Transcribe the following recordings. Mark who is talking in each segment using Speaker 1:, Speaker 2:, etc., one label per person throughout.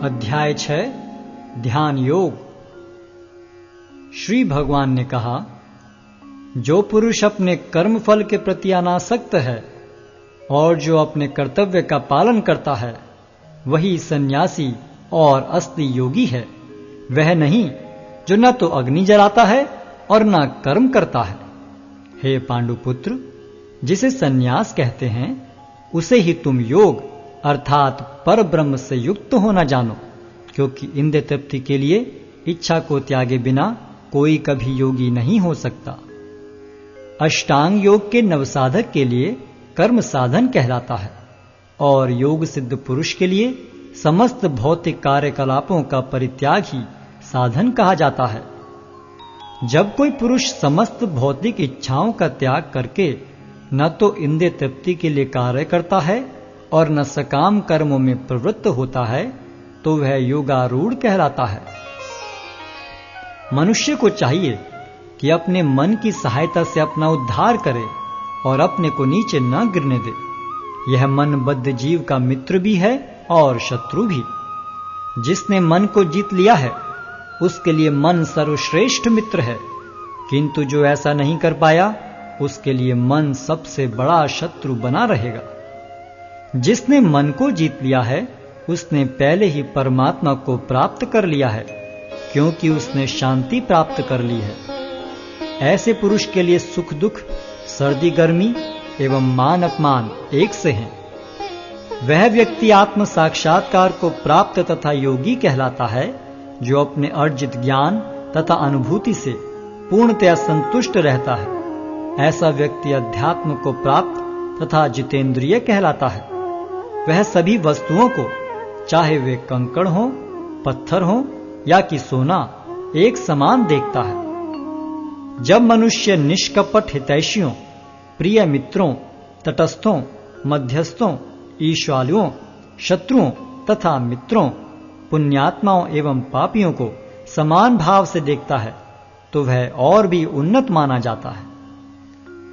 Speaker 1: अध्याय 6 ध्यान योग। श्री भगवान ने कहा, जो पुरुष अपने कर्म फल के प्रति अनासक्त है और जो अपने कर्तव्य का पालन करता है, वही सन्यासी और असली योगी है। वह नहीं जो न तो अग्नि जलाता है और न कर्म करता है। हे पांडुपुत्र, जिसे सन्यास कहते हैं उसे ही तुम योग अर्थात पर ब्रह्म से युक्त होना जानो, क्योंकि इंद्रिय तृप्ति के लिए इच्छा को त्यागे बिना कोई कभी योगी नहीं हो सकता। अष्टांग योग के नवसाधक के लिए कर्म साधन कहलाता है और योग सिद्ध पुरुष के लिए समस्त भौतिक कार्यकलापों का परित्याग ही साधन कहा जाता है। जब कोई पुरुष समस्त भौतिक इच्छाओं का त्याग करके न तो इंद्रिय तृप्ति के लिए कार्य करता है और न सकाम कर्मों में प्रवृत्त होता है, तो वह योगारूढ़ कहलाता है। मनुष्य को चाहिए कि अपने मन की सहायता से अपना उद्धार करे और अपने को नीचे न गिरने दे। यह मनबद्ध जीव का मित्र भी है और शत्रु भी। जिसने मन को जीत लिया है उसके लिए मन सर्वश्रेष्ठ मित्र है, किंतु जो ऐसा नहीं कर पाया उसके लिए मन सबसे बड़ा शत्रु बना रहेगा। जिसने मन को जीत लिया है उसने पहले ही परमात्मा को प्राप्त कर लिया है, क्योंकि उसने शांति प्राप्त कर ली है। ऐसे पुरुष के लिए सुख दुख, सर्दी गर्मी एवं मान अपमान एक से हैं। वह व्यक्ति आत्म साक्षात्कार को प्राप्त तथा योगी कहलाता है, जो अपने अर्जित ज्ञान तथा अनुभूति से पूर्णतया संतुष्ट रहता है। ऐसा व्यक्ति अध्यात्म को प्राप्त तथा जितेंद्रिय कहलाता है। वह सभी वस्तुओं को, चाहे वे कंकड़ हो, पत्थर हो या कि सोना, एक समान देखता है। जब मनुष्य निष्कपट हितैषियों, प्रिय मित्रों, तटस्थों, मध्यस्थों, ईश्वालुओं, शत्रुओं तथा मित्रों, पुण्यात्माओं एवं पापियों को समान भाव से देखता है, तो वह और भी उन्नत माना जाता है।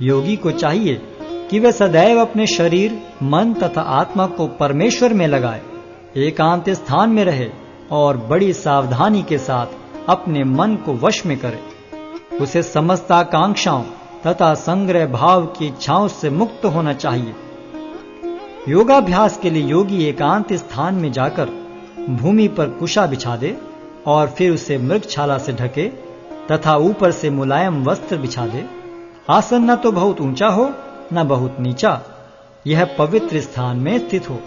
Speaker 1: योगी को चाहिए कि वह सदैव अपने शरीर, मन तथा आत्मा को परमेश्वर में लगाए, एकांत स्थान में रहे और बड़ी सावधानी के साथ अपने मन को वश में करे। उसे समस्त आकांक्षाओं तथा संग्रह भाव की इच्छाओं से मुक्त होना चाहिए। योगाभ्यास के लिए योगी एकांत स्थान में जाकर भूमि पर कुशा बिछा दे और फिर उसे मृगछाला से ढके तथा ऊपर से मुलायम वस्त्र बिछा दे। आसन न तो बहुत ऊंचा हो न बहुत नीचा, यह पवित्र स्थान में स्थित हो।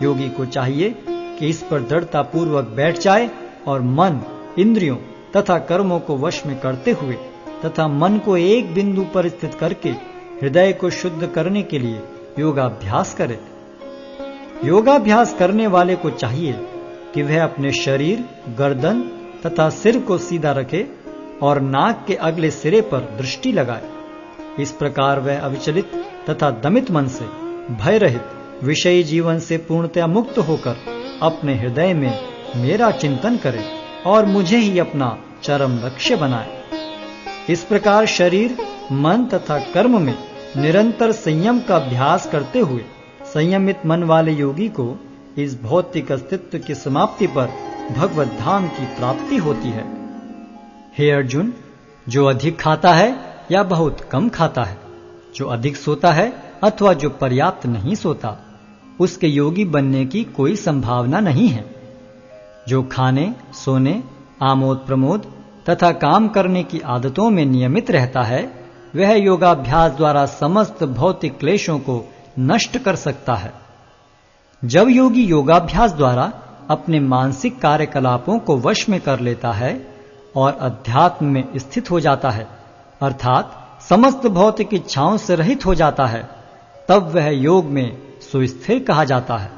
Speaker 1: योगी को चाहिए कि इस पर दृढ़ता पूर्वक बैठ जाए और मन, इंद्रियों तथा कर्मों को वश में करते हुए तथा मन को एक बिंदु पर स्थित करके हृदय को शुद्ध करने के लिए योगाभ्यास करे। योगाभ्यास करने वाले को चाहिए कि वह अपने शरीर, गर्दन तथा सिर को सीधा रखे और नाक के अगले सिरे पर दृष्टि लगाए। इस प्रकार वह अविचलित तथा दमित मन से, भय रहित, विषयी जीवन से पूर्णतया मुक्त होकर अपने हृदय में मेरा चिंतन करे और मुझे ही अपना चरम लक्ष्य बनाए। इस प्रकार शरीर, मन तथा कर्म में निरंतर संयम का अभ्यास करते हुए संयमित मन वाले योगी को इस भौतिक अस्तित्व की समाप्ति पर भगवत धाम की प्राप्ति होती है। हे अर्जुन, जो अधिक खाता है या बहुत कम खाता है, जो अधिक सोता है अथवा जो पर्याप्त नहीं सोता, उसके योगी बनने की कोई संभावना नहीं है। जो खाने, सोने, आमोद प्रमोद तथा काम करने की आदतों में नियमित रहता है, वह योगाभ्यास द्वारा समस्त भौतिक क्लेशों को नष्ट कर सकता है। जब योगी योगाभ्यास द्वारा अपने मानसिक कार्यकलापों को वश में कर लेता है और अध्यात्म में स्थित हो जाता है, अर्थात समस्त भौतिक इच्छाओं से रहित हो जाता है, तब वह योग में सुस्थिर कहा जाता है।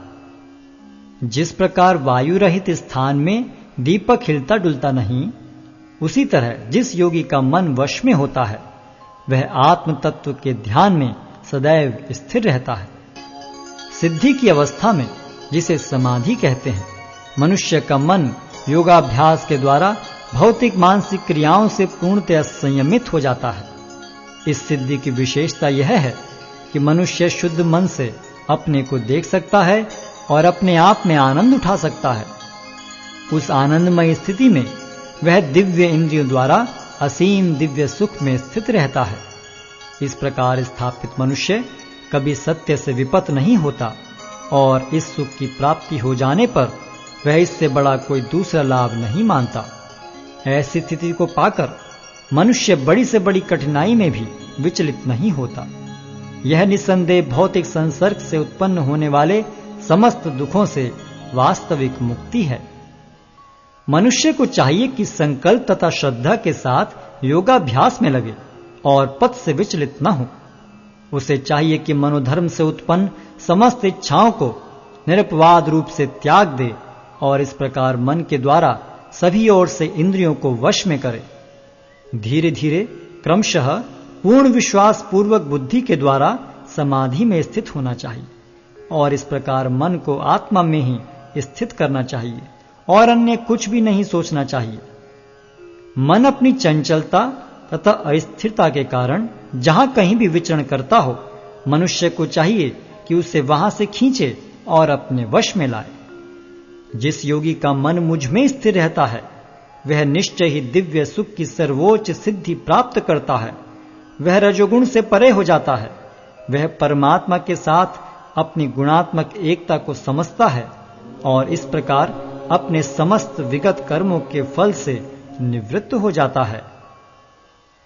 Speaker 1: जिस प्रकार वायु रहित स्थान में दीपक हिलता डुलता नहीं, उसी तरह जिस योगी का मन वश में होता है, वह आत्म तत्व के ध्यान में सदैव स्थिर रहता है। सिद्धि की अवस्था में, जिसे समाधि कहते हैं, मनुष्य का मन योगाभ्यास के द्वारा भौतिक मानसिक क्रियाओं से पूर्णतया संयमित हो जाता है। इस सिद्धि की विशेषता यह है कि मनुष्य शुद्ध मन से अपने को देख सकता है और अपने आप में आनंद उठा सकता है उस आनंदमय स्थिति में वह दिव्य इंद्रियों द्वारा असीम दिव्य सुख में स्थित रहता है। इस प्रकार स्थापित मनुष्य कभी सत्य से विपत नहीं होता और इस सुख की प्राप्ति हो जाने पर वह इससे बड़ा कोई दूसरा लाभ नहीं मानता। ऐसी स्थिति को पाकर मनुष्य बड़ी से बड़ी कठिनाई में भी विचलित नहीं होता। यह निस्संदेह भौतिक संसर्ग से उत्पन्न होने वाले समस्त दुखों से वास्तविक मुक्ति है। मनुष्य को चाहिए कि संकल्प तथा श्रद्धा के साथ योगाभ्यास में लगे और पथ से विचलित न हो। उसे चाहिए कि मनोधर्म से उत्पन्न समस्त इच्छाओं को निरपवाद रूप से त्याग दे और इस प्रकार मन के द्वारा सभी ओर से इंद्रियों को वश में करे। धीरे धीरे क्रमशः पूर्ण विश्वास पूर्वक बुद्धि के द्वारा समाधि में स्थित होना चाहिए और इस प्रकार मन को आत्मा में ही स्थित करना चाहिए और अन्य कुछ भी नहीं सोचना चाहिए। मन अपनी चंचलता तथा अस्थिरता के कारण जहां कहीं भी विचरण करता हो, मनुष्य को चाहिए कि उसे वहां से खींचे और अपने वश में लाए। जिस योगी का मन मुझ में स्थिर रहता है वह निश्चय ही दिव्य सुख की सर्वोच्च सिद्धि प्राप्त करता है। वह रजोगुण से परे हो जाता है। वह परमात्मा के साथ अपनी गुणात्मक एकता को समझता है और इस प्रकार अपने समस्त विगत कर्मों के फल से निवृत्त हो जाता है।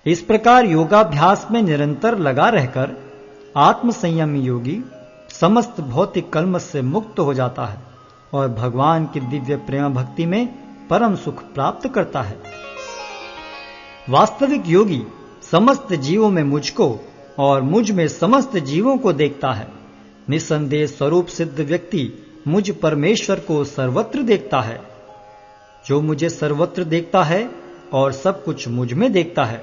Speaker 1: इस प्रकार योगाभ्यास में निरंतर लगा रहकर आत्म संयमी योगी समस्त भौतिक कल्मश से मुक्त हो जाता है और भगवान की दिव्य प्रेम भक्ति में परम सुख प्राप्त करता है। वास्तविक योगी समस्त जीवों में मुझको और मुझ में समस्त जीवों को देखता है। निस्संदेह स्वरूप सिद्ध व्यक्ति मुझ परमेश्वर को सर्वत्र देखता है। जो मुझे सर्वत्र देखता है और सब कुछ मुझ में देखता है,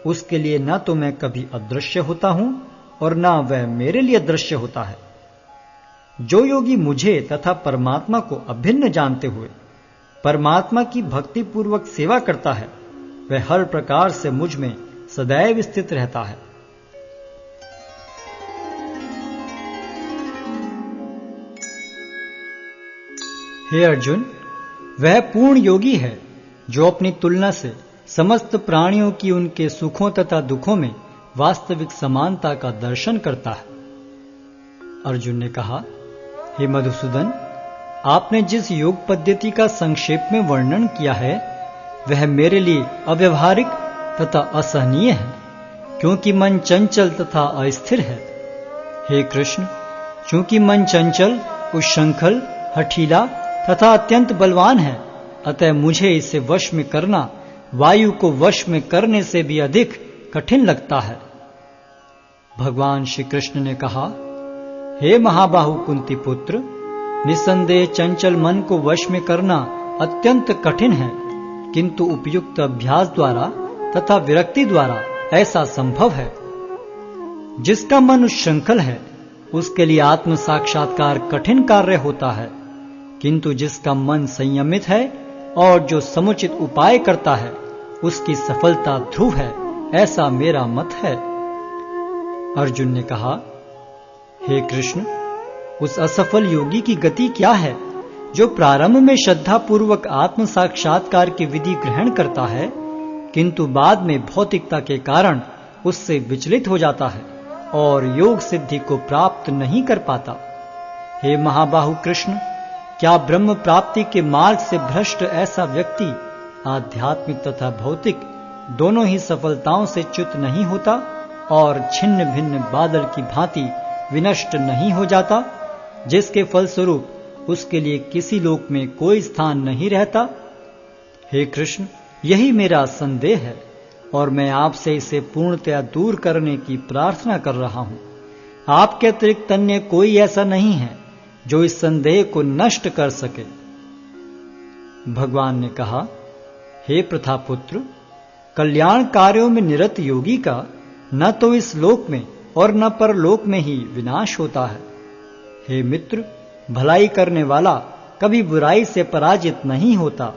Speaker 1: उसके लिए न तो मैं कभी अदृश्य होता हूं और न वह मेरे लिए दृश्य होता है। जो योगी मुझे तथा परमात्मा को अभिन्न जानते हुए परमात्मा की भक्ति पूर्वक सेवा करता है, वह हर प्रकार से मुझ में सदैव स्थित रहता है। हे अर्जुन, वह पूर्ण योगी है जो अपनी तुलना से समस्त प्राणियों की उनके सुखों तथा दुखों में वास्तविक समानता का दर्शन करता है। अर्जुन ने कहा, हे मधुसूदन, आपने जिस योग पद्धति का संक्षेप में वर्णन किया है वह मेरे लिए अव्यवहारिक तथा असहनीय है, क्योंकि मन चंचल तथा अस्थिर है। हे कृष्ण, चूंकि मन चंचल, उच्छृंखल, हठीला तथा अत्यंत बलवान है, अतः मुझे इसे वश में करना वायु को वश में करने से भी अधिक कठिन लगता है। भगवान श्री कृष्ण ने कहा, हे महाबाहु कुंती पुत्र, निस्संदेह चंचल मन को वश में करना अत्यंत कठिन है, किंतु उपयुक्त अभ्यास द्वारा तथा विरक्ति द्वारा ऐसा संभव है। जिसका मन उच्छृंखल है उसके लिए आत्म साक्षात्कार कठिन कार्य होता है, किंतु जिसका मन संयमित है और जो समुचित उपाय करता है उसकी सफलता ध्रुव है, ऐसा मेरा मत है। अर्जुन ने कहा, हे कृष्ण, उस असफल योगी की गति क्या है जो प्रारंभ में श्रद्धा पूर्वक आत्म साक्षात्कार की विधि ग्रहण करता है, किंतु बाद में भौतिकता के कारण उससे विचलित हो जाता है और योग सिद्धि को प्राप्त नहीं कर पाता। हे महाबाहु कृष्ण, क्या ब्रह्म प्राप्ति के मार्ग से भ्रष्ट ऐसा व्यक्ति आध्यात्मिक तथा भौतिक दोनों ही सफलताओं से च्युत नहीं होता और छिन्न भिन्न बादल की भांति विनष्ट नहीं हो जाता, जिसके फलस्वरूप उसके लिए किसी लोक में कोई स्थान नहीं रहता? हे कृष्ण, यही मेरा संदेह है और मैं आपसे इसे पूर्णतया दूर करने की प्रार्थना कर रहा हूं। आपके अतिरिक्त अन्य कोई ऐसा नहीं है जो इस संदेह को नष्ट कर सके। भगवान ने कहा, हे प्रथापुत्र, कल्याण कार्यों में निरत योगी का न तो इस लोक में और न परलोक में ही विनाश होता है। हे मित्र, भलाई करने वाला कभी बुराई से पराजित नहीं होता।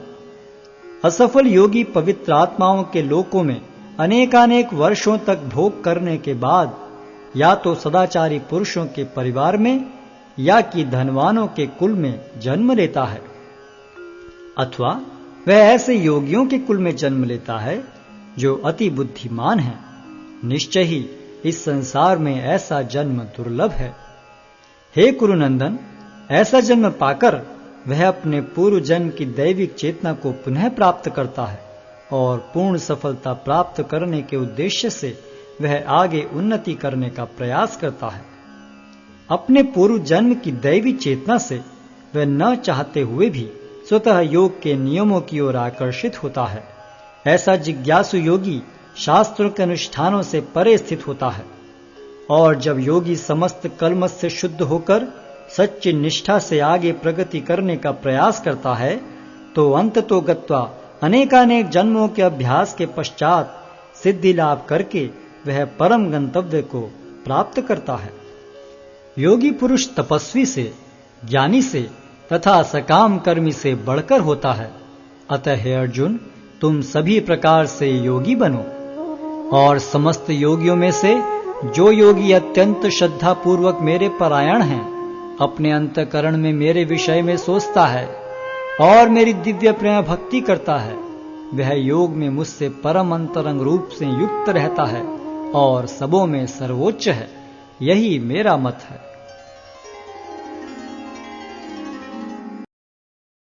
Speaker 1: असफल योगी पवित्र आत्माओं के लोकों में अनेकानेक वर्षों तक भोग करने के बाद या तो सदाचारी पुरुषों के परिवार में या कि धनवानों के कुल में जन्म लेता है। अथवा वह ऐसे योगियों के कुल में जन्म लेता है जो अति बुद्धिमान हैं। निश्चय ही इस संसार में ऐसा जन्म दुर्लभ है। हे कुरुनंदन, ऐसा जन्म पाकर वह अपने पूर्व जन्म की दैविक चेतना को पुनः प्राप्त करता है और पूर्ण सफलता प्राप्त करने के उद्देश्य से वह आगे उन्नति करने का प्रयास करता है। अपने पूर्व जन्म की दैवी चेतना से वह न चाहते हुए भी स्वतः योग के नियमों की ओर आकर्षित होता है। ऐसा जिज्ञासु योगी शास्त्रों के अनुष्ठानों से परे स्थित होता है, और जब योगी समस्त कलमश से शुद्ध होकर सच्ची निष्ठा से आगे प्रगति करने का प्रयास करता है तो अंततो गत्वा अनेकानेक जन्मों के अभ्यास के पश्चात सिद्धि लाभ करके वह परम गंतव्य को प्राप्त करता है। योगी पुरुष तपस्वी से, ज्ञानी से तथा सकाम कर्मी से बढ़कर होता है। अतः हे अर्जुन, तुम सभी प्रकार से योगी बनो, और समस्त योगियों में से जो योगी अत्यंत श्रद्धा पूर्वक मेरे परायण हैं, अपने अंतःकरण में मेरे विषय में सोचता है और मेरी दिव्य प्रेम भक्ति करता है, वह योग में मुझसे परम अंतरंग रूप से युक्त रहता है और सबों में सर्वोच्च है। यही मेरा मत है।